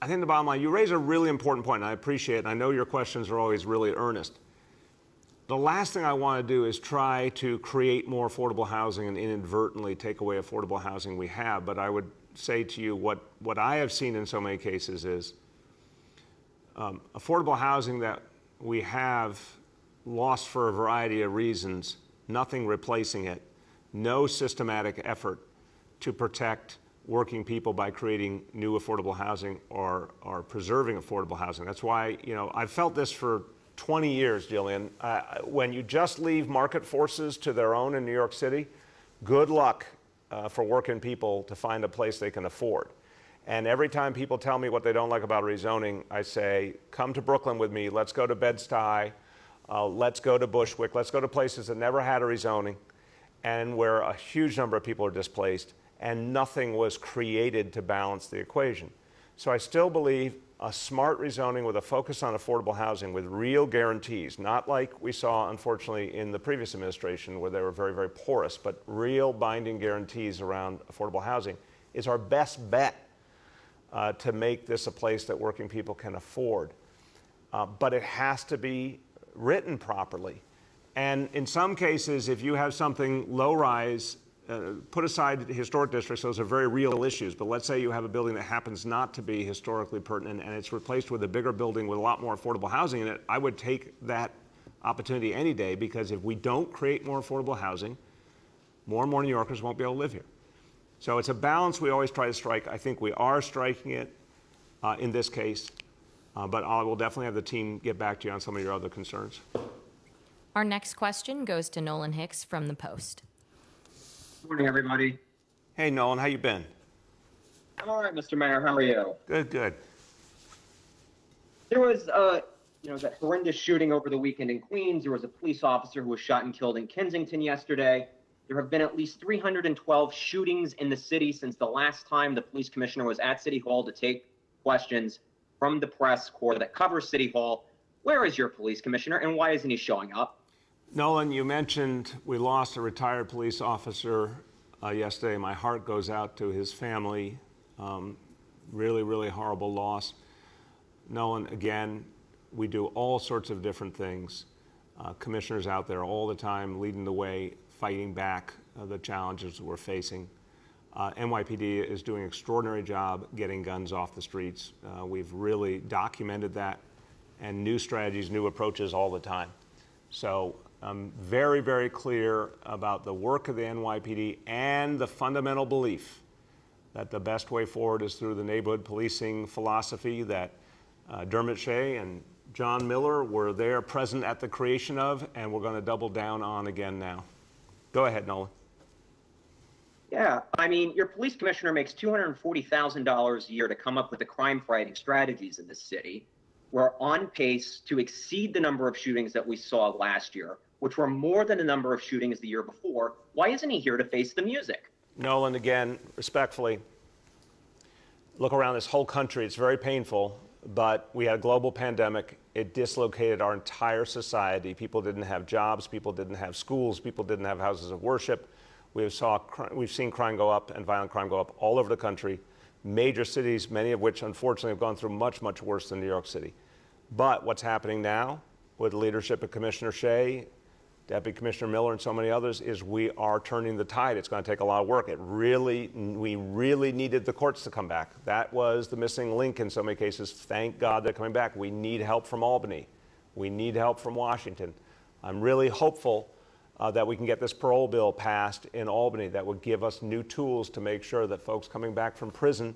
I think the bottom line, you raise a really important point, and I appreciate it, and I know your questions are always really earnest. The last thing I want to do is try to create more affordable housing and inadvertently take away affordable housing we have. But I would say to you what I have seen in so many cases is affordable housing that we have lost for a variety of reasons, nothing replacing it, no systematic effort to protect working people by creating new affordable housing or preserving affordable housing. That's why, I've felt this for 20 years, Jillian. When you just leave market forces to their own in New York City, good luck for working people to find a place they can afford. And every time people tell me what they don't like about rezoning, I say, come to Brooklyn with me. Let's go to Bed-Stuy. Let's go to Bushwick. Let's go to places that never had a rezoning and where a huge number of people are displaced and nothing was created to balance the equation. So I still believe a smart rezoning with a focus on affordable housing with real guarantees, not like we saw, unfortunately, in the previous administration where they were very, very porous, but real binding guarantees around affordable housing is our best bet to make this a place that working people can afford. But it has to be written properly. And in some cases, if you have something low-rise, put aside historic districts, those are very real issues. But let's say you have a building that happens not to be historically pertinent and it's replaced with a bigger building with a lot more affordable housing in it, I would take that opportunity any day, because if we don't create more affordable housing, more and more New Yorkers won't be able to live here. So it's a balance we always try to strike. I think we are striking it in this case, but I will definitely have the team get back to you on some of your other concerns. Our next question goes to Nolan Hicks from The Post. Good morning, everybody. Hey, Nolan, how you been? I'm all right, Mr. Mayor. How are you? Good, good. There was, that horrendous shooting over the weekend in Queens. There was a police officer who was shot and killed in Kensington yesterday. There have been at least 312 shootings in the city since the last time the police commissioner was at City Hall to take questions from the press corps that covers City Hall. Where is your police commissioner, and why isn't he showing up? Nolan, you mentioned we lost a retired police officer yesterday. My heart goes out to his family. Really, really horrible loss. Nolan, again, we do all sorts of different things. Commissioners out there all the time leading the way, fighting back the challenges we're facing. NYPD is doing an extraordinary job getting guns off the streets. We've really documented that, and new strategies, new approaches all the time. So I'm very, very clear about the work of the NYPD and the fundamental belief that the best way forward is through the neighborhood policing philosophy that Dermot Shea and John Miller were there present at the creation of, and we're going to double down on again now. Go ahead, Nolan. Yeah, I mean, your police commissioner makes $240,000 a year to come up with the crime-fighting strategies in this city. We're on pace to exceed the number of shootings that we saw last year, which were more than the number of shootings the year before. Why isn't he here to face the music? Nolan, again, respectfully, look around this whole country. It's very painful, but we had a global pandemic. It dislocated our entire society. People didn't have jobs. People didn't have schools. People didn't have houses of worship. We've seen crime go up and violent crime go up all over the country. Major cities, many of which unfortunately have gone through much, much worse than New York City. But what's happening now with the leadership of Commissioner Shea, Deputy Commissioner Miller, and so many others is we are turning the tide. It's going to take a lot of work. We really needed the courts to come back. That was the missing link in so many cases. Thank God they're coming back. We need help from Albany. We need help from Washington. I'm really hopeful that we can get this parole bill passed in Albany that would give us new tools to make sure that folks coming back from prison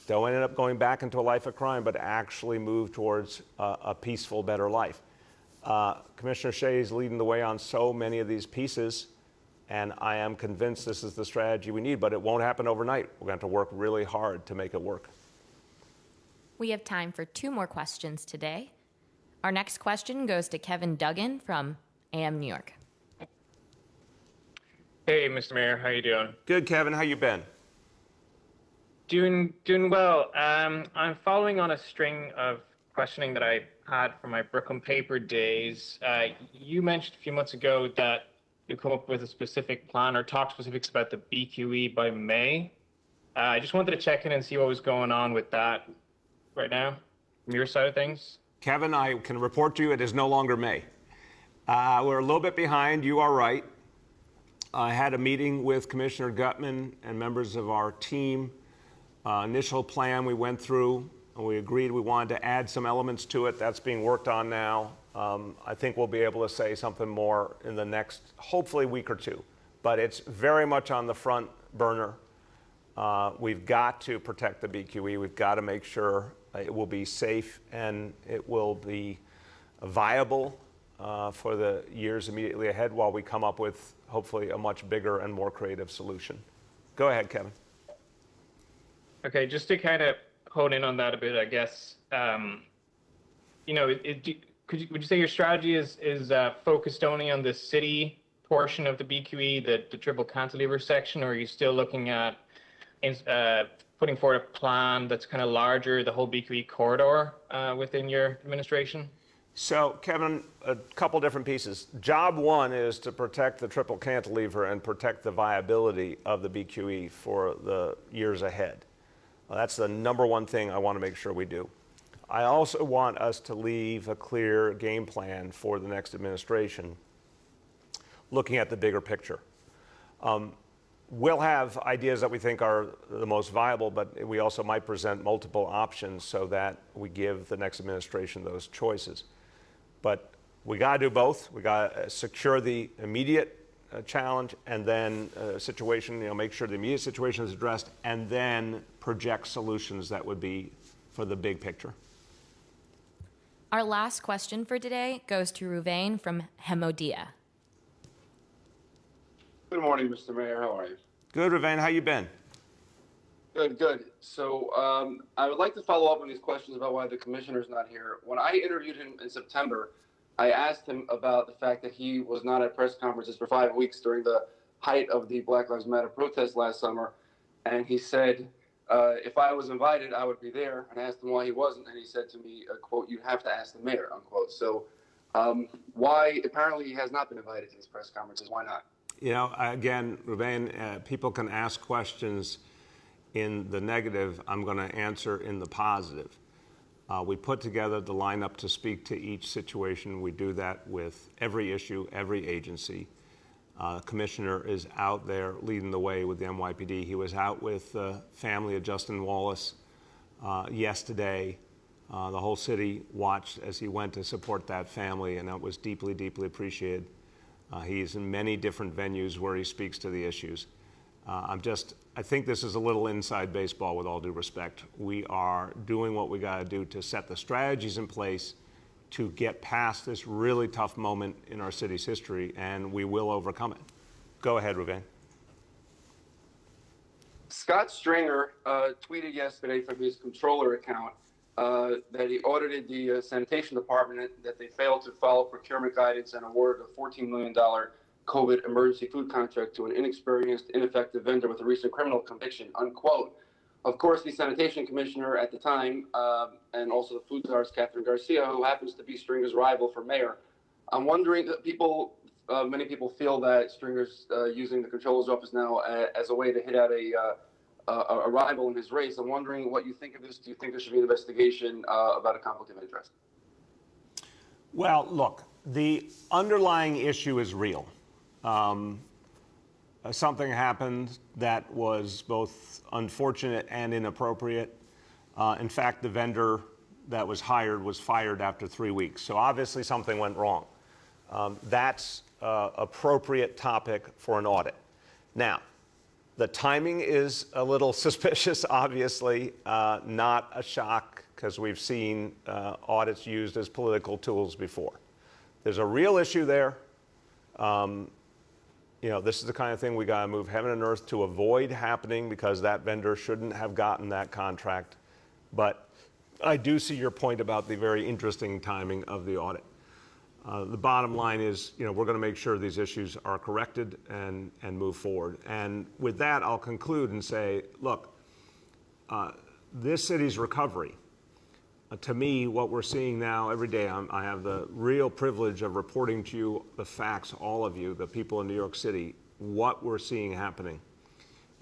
don't end up going back into a life of crime, but actually move towards a peaceful, better life. Commissioner Shea is leading the way on so many of these pieces, and I am convinced this is the strategy we need, but it won't happen overnight. We're going to have to work really hard to make it work. We have time for 2 more questions today. Our next question goes to Kevin Duggan from AM New York. Hey, Mr. Mayor, how you doing? Good, Kevin. How you been? Doing well. I'm following on a string of questioning that I had from my Brooklyn paper days. You mentioned a few months ago that you come up with a specific plan or talk specifics about the BQE by May. I just wanted to check in and see what was going on with that right now from your side of things. Kevin, I can report to you it is no longer May. We're a little bit behind. You are right. I had a meeting with Commissioner Gutman and members of our team. Initial plan we went through, and we agreed we wanted to add some elements to it. That's being worked on now. I think we'll be able to say something more in the next, hopefully, week or 2. But it's very much on the front burner. We've got to protect the BQE. We've got to make sure it will be safe and it will be viable for the years immediately ahead while we come up with, hopefully, a much bigger and more creative solution. Go ahead, Kevin. Okay, just to kind of hone in on that a bit, I guess. You know, would you say your strategy is focused only on the city portion of the BQE, the triple cantilever section, or are you still looking at putting forward a plan that's kind of larger, the whole BQE corridor within your administration? So, Kevin, a couple different pieces. Job one is to protect the triple cantilever and protect the viability of the BQE for the years ahead. That's the number one thing I want to make sure we do. I also want us to leave a clear game plan for the next administration, looking at the bigger picture. We'll have ideas that we think are the most viable, but we also might present multiple options so that we give the next administration those choices. But we got to do both. We got to secure the immediate challenge and then situation, make sure the immediate situation is addressed and then project solutions that would be for the big picture. Our last question for today goes to Ruvain from Hemodia. Good morning, Mr. Mayor. How are you? Good, Ruvain. How you been? Good, good. So I would like to follow up on these questions about why the commissioner's not here. When I interviewed him in September, I asked him about the fact that he was not at press conferences for 5 weeks during the height of the Black Lives Matter protest last summer. And he said, if I was invited, I would be there. And I asked him why he wasn't. And he said to me, quote, "You have to ask the mayor," unquote. So why, apparently he has not been invited to these press conferences. Why not? Again, Ruvain, people can ask questions in the negative. I'm going to answer in the positive. We put together the lineup to speak to each situation. We do that with every issue, every agency. Commissioner is out there leading the way with the NYPD. He was out with the family of Justin Wallace yesterday. The whole city watched as he went to support that family, and that was deeply, deeply appreciated. He's in many different venues where he speaks to the issues. I think this is a little inside baseball, with all due respect. We are doing what we got to do to set the strategies in place to get past this really tough moment in our city's history, and we will overcome it. Go ahead, Ruvain. Scott Stringer tweeted yesterday from his controller account that he audited the sanitation department, that they failed to follow procurement guidance and awarded a $14 million COVID emergency food contract to an inexperienced, ineffective vendor with a recent criminal conviction, unquote. Of course, the sanitation commissioner at the time, and also the food czar's Catherine Garcia, who happens to be Stringer's rival for mayor. I'm wondering, many people feel that Stringer's using the controller's office now as a way to hit out a rival in his race. I'm wondering what you think of this. Do you think there should be an investigation about a conflict of interest? Well, look, the underlying issue is real. Something happened that was both unfortunate and inappropriate. In fact, the vendor that was hired was fired after 3 weeks. So obviously something went wrong. That's an appropriate topic for an audit. Now, the timing is a little suspicious, obviously, not a shock, because we've seen audits used as political tools before. There's a real issue there. This is the kind of thing we got to move heaven and earth to avoid happening, because that vendor shouldn't have gotten that contract. But I do see your point about the very interesting timing of the audit. The bottom line is, we're going to make sure these issues are corrected and move forward. And with that, I'll conclude and say, look, this city's recovery, to me, what we're seeing now every day, I have the real privilege of reporting to you the facts, all of you, the people in New York City, what we're seeing happening.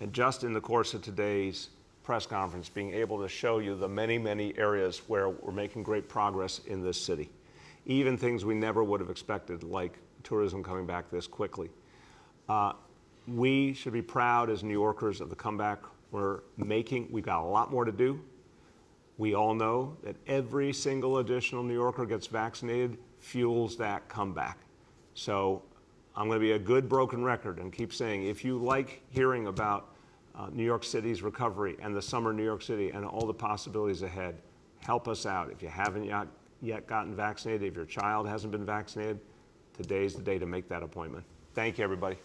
And just in the course of today's press conference, being able to show you the many, many areas where we're making great progress in this city. Even things we never would have expected, like tourism coming back this quickly. We should be proud as New Yorkers of the comeback we're making. We've got a lot more to do. We all know that every single additional New Yorker gets vaccinated fuels that comeback. So I'm going to be a good broken record and keep saying, if you like hearing about New York City's recovery and the summer in New York City and all the possibilities ahead, help us out. If you haven't yet gotten vaccinated, if your child hasn't been vaccinated, today's the day to make that appointment. Thank you, everybody.